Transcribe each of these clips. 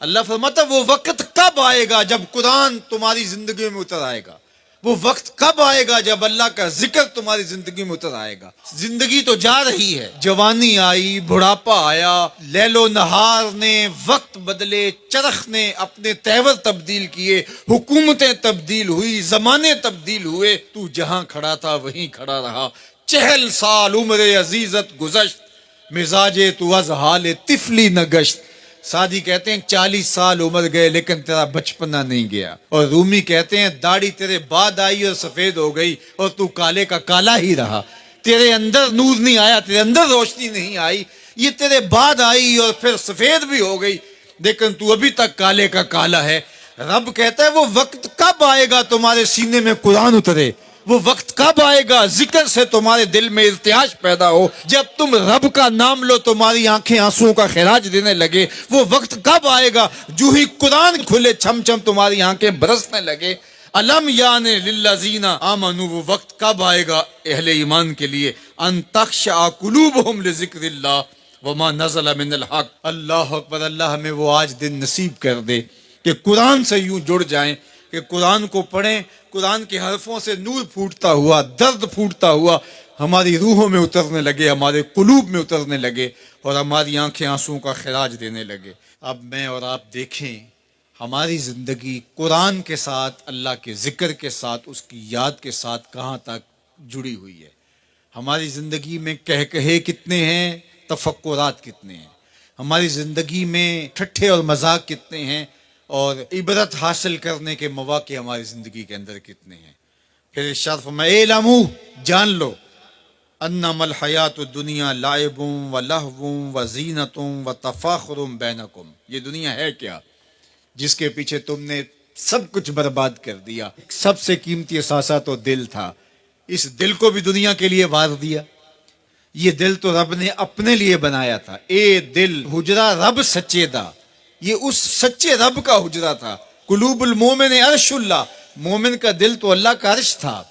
اللہ فرماتا وہ وقت کب آئے گا جب قرآن تمہاری زندگی میں اتر آئے گا، وہ وقت کب آئے گا جب اللہ کا ذکر تمہاری زندگی میں اتر آئے گا۔ زندگی تو جا رہی ہے، جوانی آئی، بڑھاپا آیا، لیل و نہار نے وقت بدلے، چرخ نے اپنے تیور تبدیل کیے، حکومتیں تبدیل ہوئی، زمانے تبدیل ہوئے، تو جہاں کھڑا تھا وہیں کھڑا رہا۔ 40 سال عمر عزیزت گزشت، مزاج تو از حال طفلی نہ گشت۔ سعدی کہتے ہیں 40 سال عمر گئے لیکن تیرا بچپنا نہیں گیا، اور رومی کہتے ہیں داڑھی تیرے بعد آئی اور سفید ہو گئی اور تو کالے کا کالا ہی رہا۔ تیرے اندر نور نہیں آیا، تیرے اندر روشنی نہیں آئی، یہ تیرے بعد آئی اور پھر سفید بھی ہو گئی، لیکن تو ابھی تک کالے کا کالا ہے۔ رب کہتا ہے وہ وقت کب آئے گا تمہارے سینے میں قرآن اترے، وہ وقت کب آئے گا ذکر سے تمہارے دل میں ارتعاش پیدا ہو، جب تم رب کا نام لو تمہاری آنکھیں آنسوں کا خراج دینے لگے۔ وہ وقت کب آئے گا جو ہی قرآن کھلے چھم چھم تمہاری آنکھیں برسنے لگے۔ علم یعنی للذین آمنوا، وہ وقت کب آئے گا اہل ایمان کے لیے، ان تخشع قلوبہم لذکر اللہ وما نزل من الحق۔ اللہ اکبر، اللہ ہمیں وہ آج دن نصیب کر دے کہ قرآن سے یوں جڑ جائیں کہ قرآن کو پڑھیں، قرآن کے حرفوں سے نور پھوٹتا ہوا، درد پھوٹتا ہوا ہماری روحوں میں اترنے لگے، ہمارے قلوب میں اترنے لگے، اور ہماری آنکھیں آنسوں کا خراج دینے لگے۔ اب میں اور آپ دیکھیں ہماری زندگی قرآن کے ساتھ، اللہ کے ذکر کے ساتھ، اس کی یاد کے ساتھ کہاں تک جڑی ہوئی ہے۔ ہماری زندگی میں کہے کتنے ہیں، تفکرات کتنے ہیں، ہماری زندگی میں ٹھٹھے اور مذاق کتنے ہیں، اور عبرت حاصل کرنے کے مواقع ہماری زندگی کے اندر کتنے ہیں۔ پھر ارشاد فرمایا اعلموا، جان لو، انما الحیات الدنیا لعب و لہو و زینت و تفاخر بینکم، یہ دنیا ہے کیا جس کے پیچھے تم نے سب کچھ برباد کر دیا۔ سب سے قیمتی اثاثہ تو دل تھا، اس دل کو بھی دنیا کے لیے وار دیا۔ یہ دل تو رب نے اپنے لیے بنایا تھا، اے دل حجرہ رب سچے دا، یہ اس سچے رب کا حجرہ تھا۔ قلوب المومن عرش اللہ، مومن کا دل تو اللہ کا عرش تھا،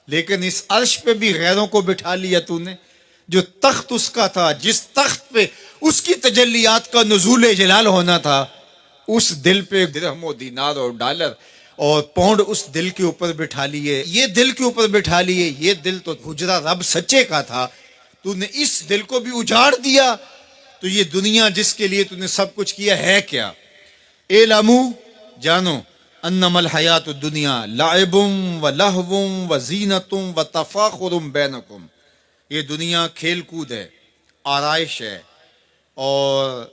لیکن اس عرش پہ بھی غیروں کو بٹھا لیا تو نے۔ جو تخت اس کا تھا، جس تخت پہ اس کی تجلیات کا نزول جلال ہونا تھا، اس دل پہ درہم و دینار اور ڈالر اور پاؤنڈ اس دل کے اوپر بٹھا لیے، یہ دل کے اوپر بٹھا لیے۔ یہ دل تو حجرہ رب سچے کا تھا، تو نے اس دل کو بھی اجاڑ دیا۔ تو یہ دنیا جس کے لیے تو نے سب کچھ کیا ہے کیا؟ اعلموا، جانو، انما الحیات الدنیا لعب و لہو و زینت و تفاخر بینکم، یہ دنیا کھیل کود ہے، آرائش ہے، اور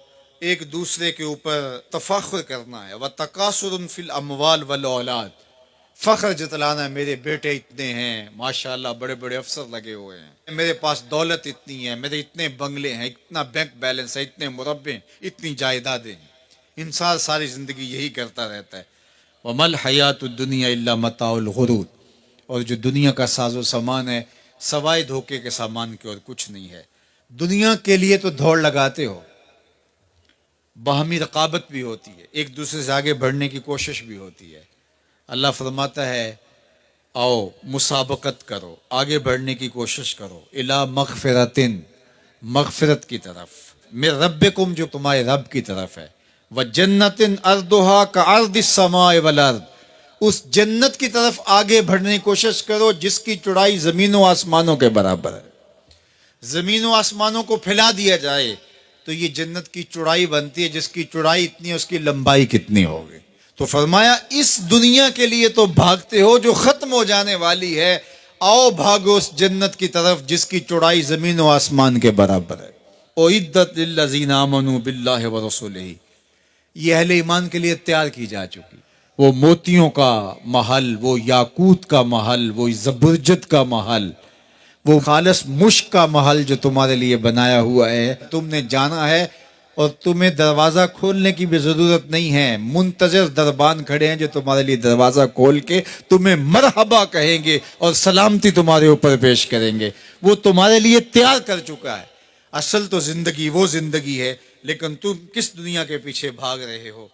ایک دوسرے کے اوپر تفاخر کرنا ہے۔ وتکاثر فی الاموال والاولاد، فخر جتلانا ہے، میرے بیٹے اتنے ہیں، ماشاءاللہ بڑے بڑے افسر لگے ہوئے ہیں، میرے پاس دولت اتنی ہے، میرے اتنے بنگلے ہیں، اتنا بینک بیلنس ہے، اتنے مربع، اتنی جائیدادیں ہیں۔ انسان ساری زندگی یہی کرتا رہتا ہے۔ وما الحیات الدنیا الا متاع الغرور، اور جو دنیا کا ساز و سامان ہے سوائے دھوکے کے سامان کے اور کچھ نہیں ہے۔ دنیا کے لیے تو دوڑ لگاتے ہو، باہمی رقابت بھی ہوتی ہے، ایک دوسرے سے آگے بڑھنے کی کوشش بھی ہوتی ہے۔ اللہ فرماتا ہے آؤ مسابقت کرو، آگے بڑھنے کی کوشش کرو، الی مغفرتن، مغفرت کی طرف، من ربکم، جو تمہارے رب کی طرف ہے، وجنتن ارضھا کعرض السماء والارض، اس جنت کی طرف آگے بڑھنے کی کوشش کرو جس کی چوڑائی زمین و آسمانوں کے برابر ہے۔ زمین و آسمانوں کو پھیلا دیا جائے تو یہ جنت کی چوڑائی بنتی ہے، جس کی چوڑائی اتنی ہے اس کی لمبائی کتنی ہوگی۔ تو فرمایا اس دنیا کے لیے تو بھاگتے ہو جو ختم ہو جانے والی ہے، آؤ بھاگو اس جنت کی طرف جس کی چوڑائی زمین و آسمان کے برابر ہے۔ اعدت للذین آمنوا باللہ ورسولہ، یہ اہل ایمان کے لیے تیار کی جا چکی، وہ موتیوں کا محل، وہ یاقوت کا محل، وہ زبرجد کا محل، وہ خالص مشک کا محل جو تمہارے لیے بنایا ہوا ہے۔ تم نے جانا ہے اور تمہیں دروازہ کھولنے کی بھی ضرورت نہیں ہے، منتظر دربان کھڑے ہیں جو تمہارے لیے دروازہ کھول کے تمہیں مرحبا کہیں گے اور سلامتی تمہارے اوپر پیش کریں گے۔ وہ تمہارے لیے تیار کر چکا ہے۔ اصل تو زندگی وہ زندگی ہے، لیکن تم کس دنیا کے پیچھے بھاگ رہے ہو؟